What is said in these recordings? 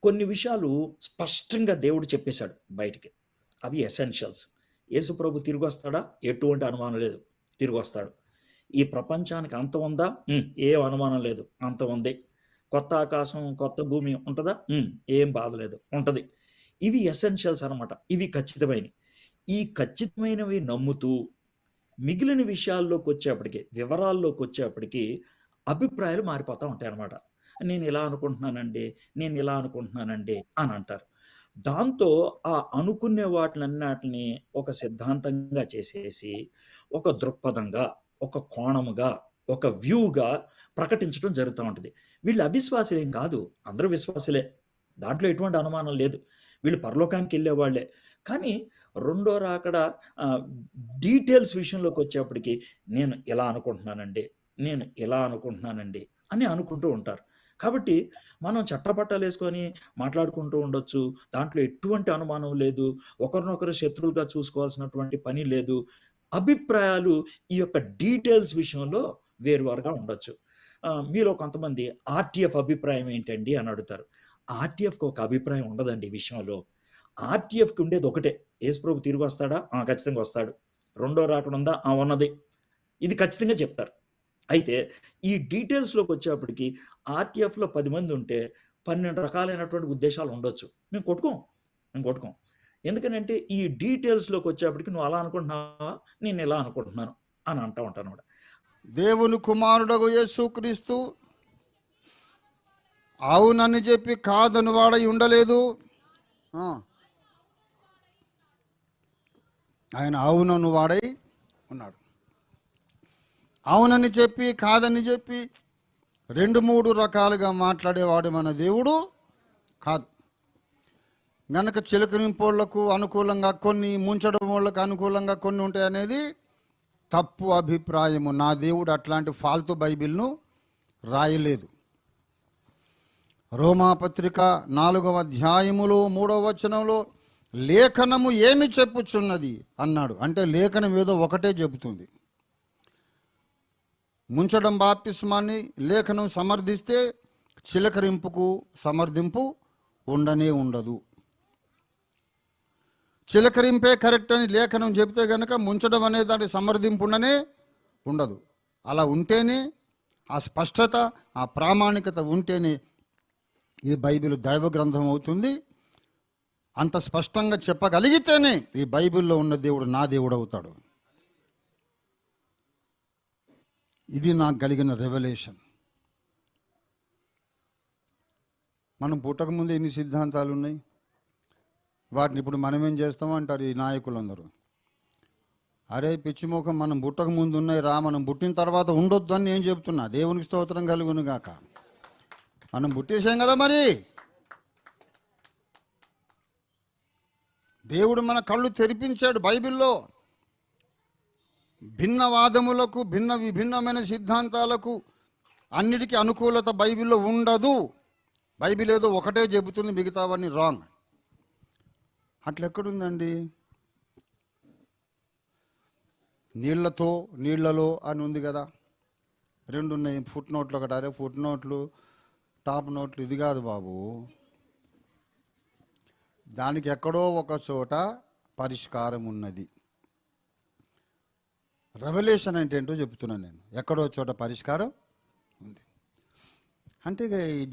కొన్ని విషయాలు స్పష్టంగా దేవుడు చెప్పేశాడు బయటికి. అవి ఎసెన్షియల్స్. యేసుప్రభు తిరిగొస్తాడా? ఎటువంటి అనుమానం లేదు. తిరిగొస్తాడు. ఈ ప్రపంచానికి అంతం ఉందా? ఏం అనుమానం లేదు. అంతం ఉంది. కొత్త ఆకాశం, కొత్త భూమి ఉంటదా? ఏం బాధ లేదు. ఉంటది. ఇవి ఎసెన్షియల్స్ అనమాట. ఇవి ఖచ్చితమైనయి. ఈ ఖచ్చితమైనవి నమ్ముతూ మిగిలిన విషయాల్లోకొచ్చేప్పటికి, వివరాల్లోకొచ్చేప్పటికి అభిప్రాయాలు మారిపోతా ఉంటాయనమాట. నేనిలా అనుకుంటున్నానండి, నేనిలా అనుకుంటున్నానండి అనంటారు. దాంతో ఆ అనుకునే వాటిలన్నిటిని ఒక సిద్ధాంతంగా చేసేసి, ఒక దృక్పథంగా, ఒక కోణముగా, ఒక వ్యూగా ప్రకటించడం జరుగుతా ఉంటది. వీళ్ళు అవిశ్వాసులేం కాదు. అందరూ విశ్వాసులే. దాంట్లో ఎటువంటి అనుమానం లేదు. వీళ్ళు పరలోకానికెళ్ళేవాళ్ళే. కానీ రెండో రాకడ ఆహ్, డీటెయిల్స్ విషయంలోకొచ్చేప్పటికి నేను ఇలా అనుకుంటున్నానండి, నేను ఇలా అనుకుంటున్నానండి అని అనుకుంటూ ఉంటారు. కాబట్టి మనం చట్టపట్టాలేసుకొని మాట్లాడుకుంటూ ఉండొచ్చు. దాంట్లో ఎటువంటి అనుమానం లేదు. ఒకరినొకరు శత్రువులుగా చూసుకోవాల్సినటువంటి పని లేదు. అభిప్రాయాలు ఈ యొక్క డీటెయిల్స్ విషయంలో వేరువేరుగా ఉండొచ్చు. మీలో కొంతమంది ఆర్‌టిఎఫ్ అభిప్రాయం ఏంటండి అని అడుగుతారు. ఆర్‌టిఎఫ్‌కి ఒక అభిప్రాయం ఉండదండి ఈ విషయంలో. ఆర్‌టిఎఫ్‌కి ఉండేది ఒకటే. యేసుప్రభు తిరిగొస్తాడా? ఖచ్చితంగా వస్తాడు. రెండో రాకడ ఉందా? ఉన్నది. ఇది ఖచ్చితంగా చెప్తారు. అయితే ఈ డీటెయిల్స్‌లోకొచ్చేప్పటికి ఆర్‌టిఎఫ్‌లో 10 మందుంటే 12 రకాలైనటువంటి ఉద్దేశాలు ఉండొచ్చు. మేము కొట్టుకోం. మేము కొట్టుకోం. ఎందుకనంటే ఈ డీటెయిల్స్‌లోకొచ్చేప్పటికి నువ్వు అలా అనుకుంటున్నావా? నేను ఇలా అనుకుంటున్నాను అని అంటా ఉంటానన్నమాట. దేవుని కుమారుడగు యేసుక్రీస్తు అవునని చెప్పి కాదని వాడై ఉండలేదు. ఆయన అవునను వాడై ఉన్నాడు. అవునని చెప్పి కాదని చెప్పి 2-3 రకాలుగా మాట్లాడేవాడు మన దేవుడు కాదు. గనక చిలకరింపోళ్లకు అనుకూలంగా కొన్ని, ముంచడం వాళ్ళకు అనుకూలంగా కొన్ని ఉంటాయి అనేది తప్పు అభిప్రాయము. నా దేవుడు అట్లాంటి ఫాల్తు బైబిల్ను రాయలేదు. రోమాపత్రిక 4వ అధ్యాయములో 3వ వచనంలో లేఖనము ఏమి చెప్పుచున్నది అన్నాడు. అంటే లేఖనం ఏదో ఒకటే చెబుతుంది. ముంచడం బాప్తిస్మాన్ని లేఖనం సమర్థిస్తే చిలకరింపుకు సమర్థింపు ఉండనే ఉండదు. చిలకరింపే కరెక్ట్ అని లేఖనం చెబితే కనుక ముంచడం అనే దాని సమర్థింపు ఉండనే ఉండదు. అలా ఉంటేనే ఆ స్పష్టత, ఆ ప్రామాణికత ఉంటేనే ఈ బైబిల్ దైవ గ్రంథం అవుతుంది. అంత స్పష్టంగా చెప్పగలిగితేనే ఈ బైబిల్లో ఉన్న దేవుడు నా దేవుడు అవుతాడు. ఇది నాకు కలిగిన రెవల్యూషన్. మనం పుట్టకముందు ఎన్ని సిద్ధాంతాలు ఉన్నాయి, వాటిని ఇప్పుడు మనం ఏం చేస్తామంటారు ఈ నాయకులందరూ. అరే పిచ్చిమోఖం, మనం పుట్టక ముందు ఉన్నాయి రా, మనం పుట్టిన తర్వాత ఉండొద్దు అని నేను చెప్తున్నా. దేవునికి స్తోత్రం కలుగును గాక. మనం పుట్టేసాం కదా మరి. దేవుడు మన కళ్ళు తెరిపించాడు బైబిల్లో. భిన్నవాదములకు, విభిన్నమైన సిద్ధాంతాలకు అన్నిటికీ అనుకూలత బైబిల్లో ఉండదు. బైబిల్ ఏదో ఒకటే చెబుతుంది, మిగతావన్నీ రాంగ్. అట్లా ఎక్కడుందండి? నీళ్లతో నీళ్లలో అని ఉంది కదా, 2 ఉన్నాయి. ఫుట్ నోట్లు ఒకటి. అరే ఫుట్ నోట్లు టాప్ నోట్లు ఇది కాదు బాబు. దానికి ఎక్కడో ఒక చోట పరిష్కారం ఉన్నది. రెవల్యూషన్ అంటే ఏంటో చెప్తున్నాను నేను. ఎక్కడో చోట పరిష్కారం ఉంది అంటే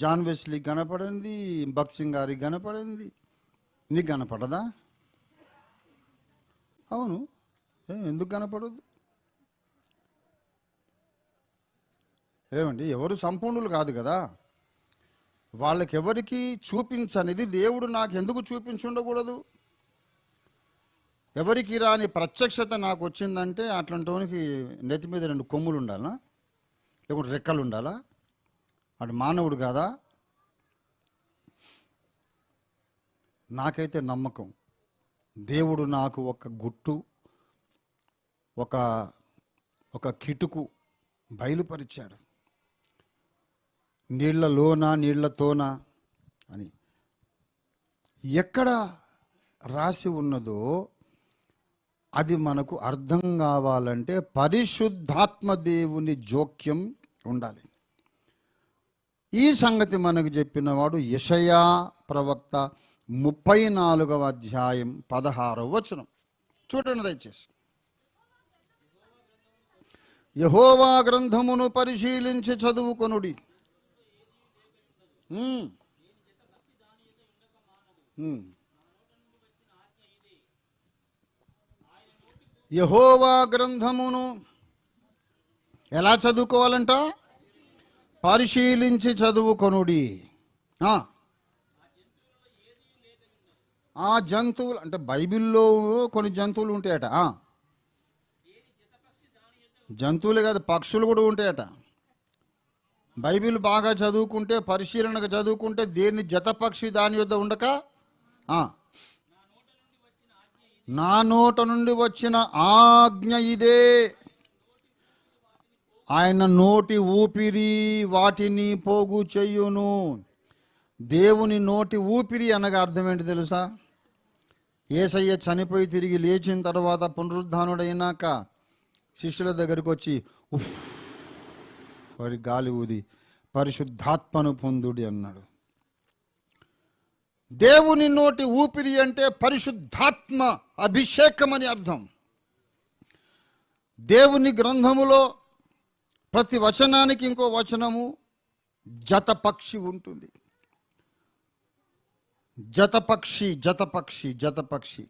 జాన్ వెస్లీకి కనపడింది, భగత్ సింగ్ గారికి కనపడింది, నీకు కనపడదా? అవును, ఎందుకు కనపడదు? ఏమండి, ఎవరు సంపూర్ణులు కాదు కదా. వాళ్ళకెవరికి చూపించనిది దేవుడు నాకు ఎందుకు చూపించుండకూడదు? ఎవరికి రాని ప్రత్యక్షత నాకు వచ్చిందంటే అట్లాంటి నెత్తి మీద 2 కొమ్ములు ఉండాలా, లేకుంటే రెక్కలు ఉండాలా? అటు మానవుడు కాదా? నాకైతే నమ్మకం, దేవుడు నాకు ఒక గుట్టు, ఒక కిటుకు బయలుపరిచాడు. నీళ్లలోన నీళ్లతోన అని ఎక్కడ రాసి ఉన్నదో అది మనకు అర్థం కావాలంటే పరిశుద్ధాత్మ దేవుని జోక్యం ఉండాలి. ఈ సంగతి మనకు చెప్పినవాడు యెషయా ప్రవక్త 34వ అధ్యాయం 16వ వచనం. చూడండి దయచేసి. యెహోవా గ్రంథమును పరిశీలించి చదువుకొనుడి. ఉమ్. ఉమ్. యెహోవా గ్రంథమును ఎలా చదువుకోవాలంట? పరిశీలించి చదువుకొనుడి. ఆ జంతువులు అంటే బైబిల్లో కొన్ని జంతువులు ఉంటాయట. జంతువులే కాదు, పక్షులు కూడా ఉంటాయట. బైబిల్ బాగా చదువుకుంటే, పరిశీలనగా చదువుకుంటే దేని జతపక్షి దాని యొద్ద ఉండక, నా నోట నుండి వచ్చిన ఆజ్ఞ ఇదే, ఆయన నోటి ఊపిరి వాటిని పోగు చెయ్యును. దేవుని నోటి ఊపిరి అనగా అర్థం ఏంటి తెలుసా? యేసయ్య చనిపోయి తిరిగి లేచిన తర్వాత పునరుద్ధానుడైనాక శిష్యుల దగ్గరికి వచ్చి ఉఫ్ వాడి గాలి ఊది పరిశుద్ధాత్మను పొందుడి అన్నాడు. దేవుని నోటి ఊపిరి అంటే పరిశుద్ధాత్మ అభిషేకం అని అర్థం. దేవుని గ్రంథములో ప్రతి వచనానికి ఇంకో వచనము జతపక్షి ఉంటుంది. జతపక్షి జతపక్షి జతపక్షి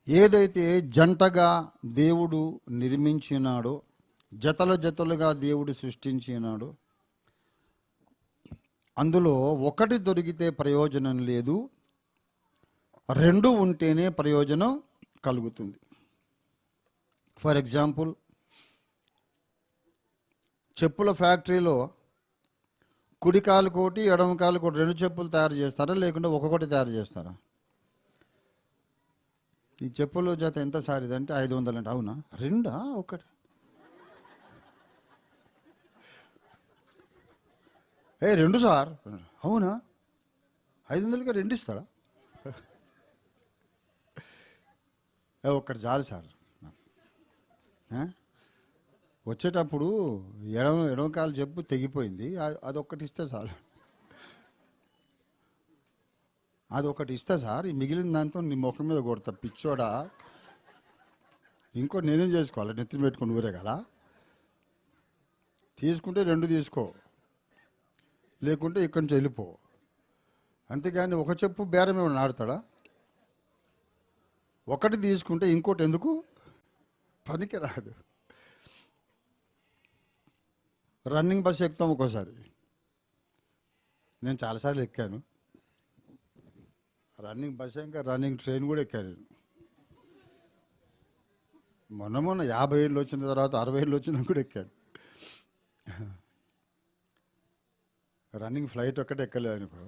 ఏదైతే జంటగా దేవుడు నిర్మించినాడో, జతల జతలుగా దేవుడు సృష్టించినాడో, అందులో ఒకటి దొరికితే ప్రయోజనం లేదు, రెండు ఉంటేనే ప్రయోజనం కలుగుతుంది. ఫర్ ఎగ్జాంపుల్, చెప్పుల ఫ్యాక్టరీలో కుడి కాలు కోటి ఎడమ కాలు కోటి రెండు చెప్పులు తయారు చేస్తారా, లేకుంటే ఒక్కొక్కటి తయారు చేస్తారా? ఈ చెప్పుల జత ఎంత సార్ ఇదంటే 500 అంటే, అవునా రెండా ఒకటి? రెండు సార్, అవునా 500కి రెండు ఇస్తారా? ఒక్కటి చాలు సార్. వచ్చేటప్పుడు ఎడమ కాలు చెప్పు తెగిపోయింది, అదొక్కటి ఇస్తే చాలు. అదొకటి ఇస్తా సార్, ఈ మిగిలిన దాంతో నీ ముఖం మీద కొడతా పిచ్చోడా. ఇంకో నేనేం చేసుకోవాలి? నెత్తిని పెట్టుకుని ఊరే కదా. తీసుకుంటే రెండు తీసుకో, లేకుంటే ఇక్కడి నుంచి వెళ్ళిపో. అంతేగాని ఒక చెప్పు బేరం ఏమైనా ఆడతాడా? ఒకటి తీసుకుంటే ఇంకోటి ఎందుకు? పనికి రాదు. రన్నింగ్ బస్ ఎక్కుతాం ఒక్కోసారి. నేను చాలాసార్లు ఎక్కాను రన్నింగ్ బస్, ఇంకా రన్నింగ్ ట్రైన్ కూడా ఎక్కాను నేను. మొన్న 50 ఏళ్ళు వచ్చిన తర్వాత 60 ఏళ్ళు వచ్చినా కూడా ఎక్కాను. రన్నింగ్ ఫ్లైట్ ఒక్కటే ఎక్కలేదు అనుకో,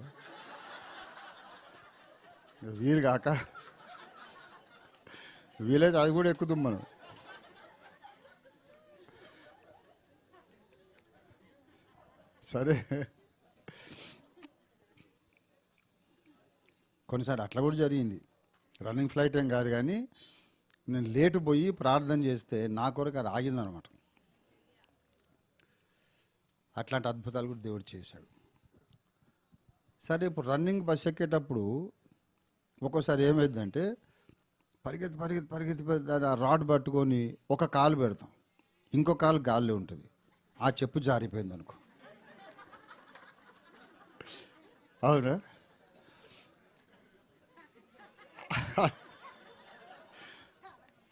వీలు కాక వీలైతే అది కూడా ఎక్కుతాం మనం. సరే, కొన్నిసార్లు అట్లా కూడా జరిగింది. రన్నింగ్ ఫ్లైట్ ఏం కాదు కానీ నేను లేటు పోయి ప్రార్థన చేస్తే నా కొరకు అది ఆగిందనమాట. అట్లాంటి అద్భుతాలు కూడా దేవుడు చేశాడు. సరే, ఇప్పుడు రన్నింగ్ బస్ ఎక్కేటప్పుడు ఒక్కోసారి ఏమైందంటే పరిగెత్తి పరిగెత్తి పరిగెత్తి ఆ రాడ్ పట్టుకొని ఒక కాలు పెడతాం, ఇంకో కాలు గాల్లో ఉంటుంది, ఆ చెప్పు జారిపోయింది అనుకో. అవునా?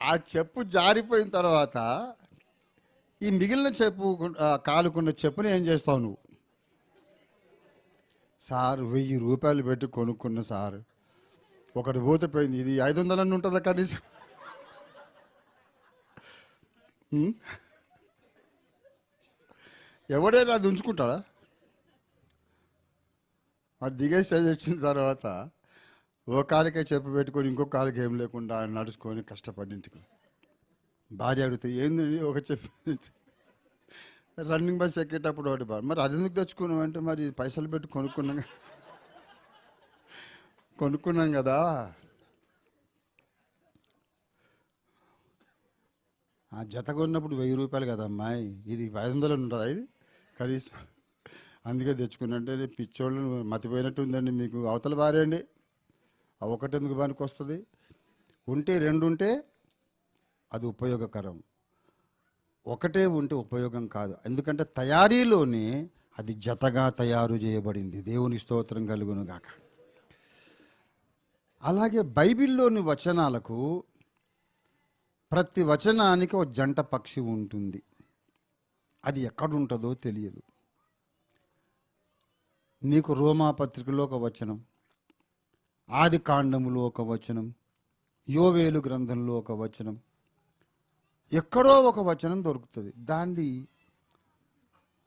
ఆ చెప్పు జారిపోయిన తర్వాత ఈ మిగిలిన చెప్పు కాలుకున్న చెప్పుని ఏం చేస్తావు నువ్వు? సార్ 1000 రూపాయలు పెట్టి కొనుక్కున్న సార్, ఒకటి పోతే పోయింది, ఇది 500 అని ఉంటుందా కనీసం? ఎవడైనా అది ఉంచుకుంటాడా? అది దిగే స్టేజ్ వచ్చిన తర్వాత ఓ కాలికే చెప్పు పెట్టుకొని ఇంకో కాలికి ఏం లేకుండా నడుచుకొని కష్టపడి ఇంటికి భార్య అడిగితే ఏంది ఒక చెప్పు. రన్నింగ్ బస్ ఎక్కేటప్పుడు ఒకటి మరి అది ఎందుకు తెచ్చుకున్నాం అంటే, మరి పైసలు పెట్టి కొనుక్కున్నాం కదా. ఆ జత కొన్నప్పుడు 1000 రూపాయలు కదా అమ్మాయి, ఇది 500 ఉంటుందా ఇది కనీసం? అందుకే తెచ్చుకున్నట్టే పిచ్చోళ్ళు మతిపోయినట్టు ఉందండి మీకు. అవతల బారేయండి, ఆ ఒకటి ఎందుకు పనికి వస్తుంది? ఉంటే రెండు ఉంటే అది ఉపయోగకరం, ఒకటే ఉంటే ఉపయోగం కాదు. ఎందుకంటే తయారీలోనే అది జతగా తయారు చేయబడింది. దేవుని స్తోత్రం కలుగును గాక. అలాగే బైబిల్లోని వచనాలకు ప్రతి వచనానికి ఒక జంట పక్షి ఉంటుంది. అది ఎక్కడుంటుందో తెలియదు. నీకు రోమాపత్రికలో ఒక వచనం, ఆది కాండములో ఒక వచనం, యోవేలు గ్రంథంలో ఒక వచనం, ఎక్కడో ఒక వచనం దొరుకుతుంది. దాన్ని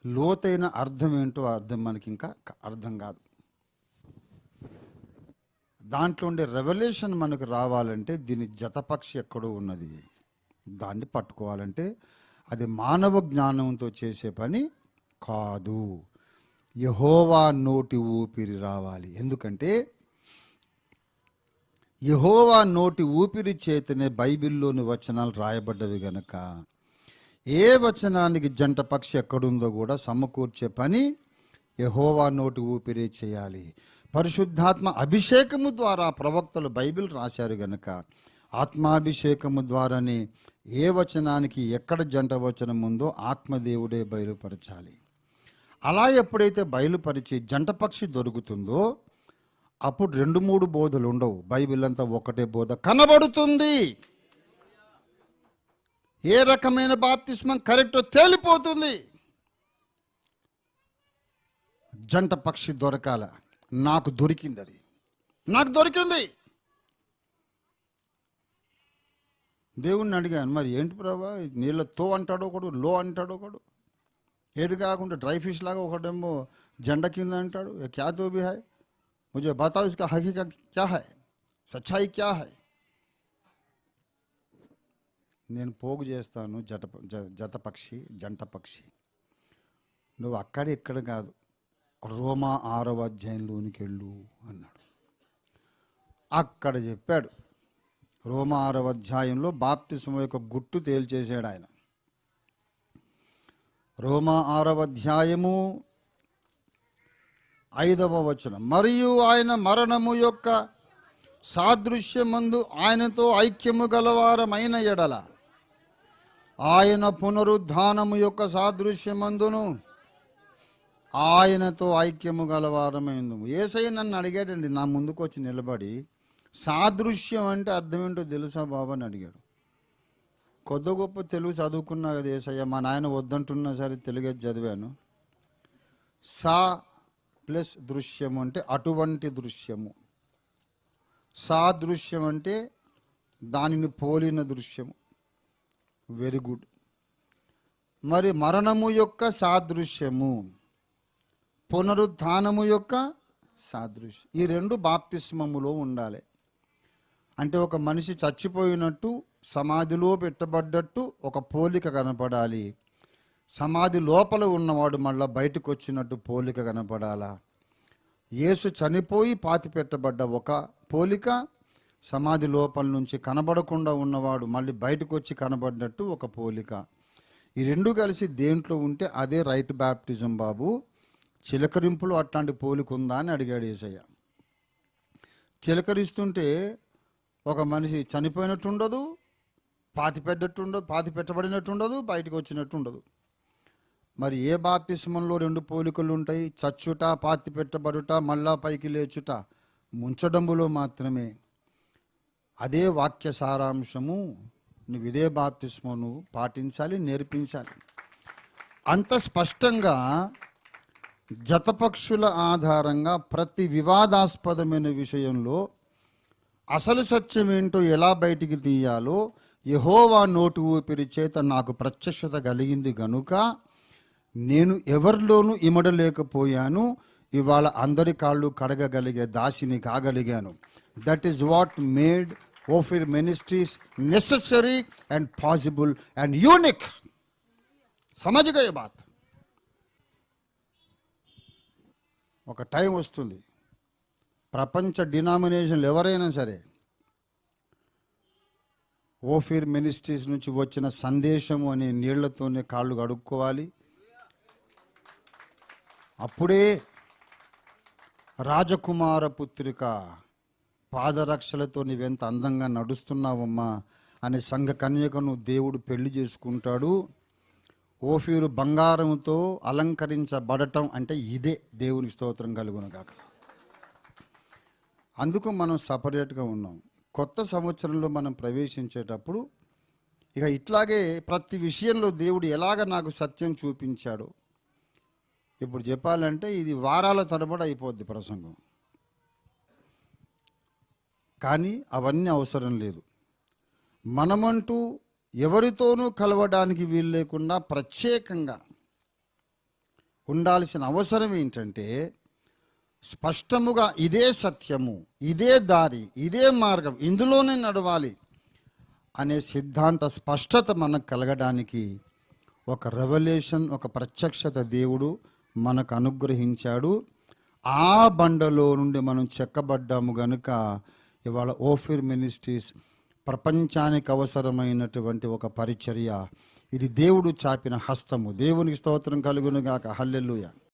లోతైన అర్థం ఏంటో మనకి ఇంకా అర్థం కాదు. దాంట్లో ఉండే రెవల్యూషన్ మనకు రావాలంటే దీని జతపక్షి ఎక్కడో ఉన్నది, దాన్ని పట్టుకోవాలంటే అది మానవ జ్ఞానంతో చేసే పని కాదు. యెహోవా నోటి ఊపిరి రావాలి. ఎందుకంటే యెహోవా నోటి ఊపిరి చేతనే బైబిల్లోని వచనాలు రాయబడ్డవి గనక ఏ వచనానికి జంట పక్షి ఎక్కడుందో కూడా సమకూర్చే పని యెహోవా నోటి ఊపిరి చేయాలి. పరిశుద్ధాత్మ అభిషేకము ద్వారా ప్రవక్తలు బైబిల్ రాశారు గనక ఆత్మాభిషేకము ద్వారానే ఏ వచనానికి ఎక్కడ జంట వచనం ఉందో ఆత్మదేవుడే బయలుపరచాలి. అలా ఎప్పుడైతే బయలుపరిచి జంట పక్షి దొరుకుతుందో అప్పుడు 2-3 బోధలు ఉండవు. బైబిల్ అంతా ఒకటే బోధ కనబడుతుంది. ఏ రకమైన బాప్తిస్మం కరెక్టో తేలిపోతుంది. జంట పక్షి దొరకాల. నాకు దొరికింది, అది నాకు దొరికింది. దేవుణ్ణి అడిగాను, మరి ఏంటి ప్రభా, నీళ్ళతో అంటాడు ఒకడు, లో అంటాడు ఒకడు, ఏది కాకుండా డ్రై ఫిష్ లాగా ఒకటేమో జెండా కింద అంటాడు. క్యా తో భీ హై, मुझे बताओ इसका हकीकत क्या है, सच्चाई क्या है. నేను పోగు చేస్తాను జతపక్షి, జంట పక్షి. నువ్వు అక్కడ ఇక్కడ కాదు, రోమా 6వ అధ్యాయంలోనికి వెళ్ళు అన్నాడు. అక్కడ చెప్పాడు. రోమా 6వ అధ్యాయంలో బాప్తిస్మం యొక్క గుట్టు తేల్చేశాడు ఆయన. రోమా 6వ అధ్యాయము 5వ వచనం, మరియు ఆయన మరణము యొక్క సాదృశ్యమందు ఆయనతో ఐక్యము గలవారమైన ఎడల ఆయన పునరుద్ధానము యొక్క సాదృశ్యమందును ఆయనతో ఐక్యము గలవారమైందు. యేసయ్య నన్ను అడిగాడండి, నా ముందుకు వచ్చి నిలబడి, సాదృశ్యం అంటే అర్థం ఏంటో తెలుసా బాబు అని అడిగాడు. కొద్ది గొప్ప తెలుగు చదువుకున్నా కదా యేసయ్య, మా నాయన వద్దంటున్నా సరే తెలుగే చదివాను. సా ప్లస్ దృశ్యము అంటే అటువంటి దృశ్యము, సాదృశ్యం అంటే దానిని పోలిన దృశ్యము. Very good. మరి మరణము యొక్క సాదృశ్యము, పునరుత్థానము యొక్క సాదృశ్యం, ఈ రెండు బాప్తిస్మములో ఉండాలి. అంటే ఒక మనిషి చచ్చిపోయినట్టు సమాధిలో పెట్టబడ్డట్టు ఒక పోలిక కనపడాలి. సమాధి లోపల ఉన్నవాడు మళ్ళీ బయటకు వచ్చినట్టు పోలిక కనపడాలా. యేసు చనిపోయి పాతి పెట్టబడ్డ ఒక పోలిక, సమాధి లోపల నుంచి కనబడకుండా ఉన్నవాడు మళ్ళీ బయటకు వచ్చి కనబడినట్టు ఒక పోలిక. ఈ రెండు కలిసి దేంట్లో ఉంటే అదే రైట్ బ్యాప్టిజం బాబు. చిలకరింపులో అట్లాంటి పోలిక ఉందా అని అడిగాడు యేసయ్య. చిలకరిస్తుంటే ఒక మనిషి చనిపోయినట్టు ఉండదు, పాతి పెట్టబడినట్టు ఉండదు, బయటకు వచ్చినట్టు ఉండదు. మరి ఏ బాప్తిస్మంలో 2 పోలికలు ఉంటాయి? చచ్చుట, పాతి పెట్టబడుట, మళ్ళా పైకి లేచుట ముంచడంబులో మాత్రమే. అదే వాక్య సారాంశము. నువ్వు ఇదే బాప్తిస్మం నువ్వు పాటించాలి, నేర్పించాలి. అంత స్పష్టంగా జతపక్షుల ఆధారంగా ప్రతి వివాదాస్పదమైన విషయంలో అసలు సత్యం ఏంటో ఎలా బయటికి తీయాలో యెహోవా నోటి ఊపిరి చేత నాకు ప్రత్యక్షత కలిగింది గనుక నేను ఎవరిలోనూ ఇమడలేకపోయాను. ఇవాళ అందరి కాళ్ళు కడగగలిగే దాసిని కాగలిగాను. That is what made offer ministries necessary and possible and unique. సమझ गए बात. ఒక టైం వస్తుంది, ప్రపంచ డినామినేషన్లు ఎవరైనా సరే ఓఫిర్ మినిస్ట్రీస్ నుంచి వచ్చిన సందేశము అనే నీళ్లతోనే కాళ్ళు కడుక్కోవాలి. అప్పుడే రాజకుమార పుత్రిక పాదరక్షలతో నీవెంత అందంగా నడుస్తున్నావమ్మా అనే సంఘ కన్యకను దేవుడు పెళ్లి చేసుకుంటాడు. ఓఫీరు బంగారంతో అలంకరించబడటం అంటే ఇదే. దేవునికి స్తోత్రం కలుగును గాక. అందుకు మనం సపరేట్గా ఉన్నాం. కొత్త సంవత్సరంలో మనం ప్రవేశించేటప్పుడు ఇక ఇట్లాగే ప్రతి విషయంలో దేవుడు ఎలాగ నాకు సత్యం చూపించాడు. ఇప్పుడు చెప్పాలంటే ఇది వారాల తరబడి అయిపోద్ది ప్రసంగం, కానీ అవన్నీ అవసరం లేదు. మనమంటూ ఎవరితోనూ కలవడానికి వీలు లేకుండా ప్రత్యేకంగా ఉండాల్సిన అవసరం ఏంటంటే స్పష్టముగా ఇదే సత్యము, ఇదే దారి, ఇదే మార్గం, ఇందులోనే నడవాలి అనే సిద్ధాంత స్పష్టత మనకు కలగడానికి ఒక రెవల్యూషన్, ఒక ప్రత్యక్షత దేవుడు మనకు అనుగ్రహించాడు. ఆ బండలో నుండి మనం చెక్కబడ్డాము గనుక ఇవాళ ఓఫీర్ మినిస్ట్రీస్ ప్రపంచానికి అవసరమైనటువంటి ఒక పరిచర్య. ఇది దేవుడు చాపిన హస్తము. దేవునికి స్తోత్రం కలుగును గాక. హల్లెలూయా.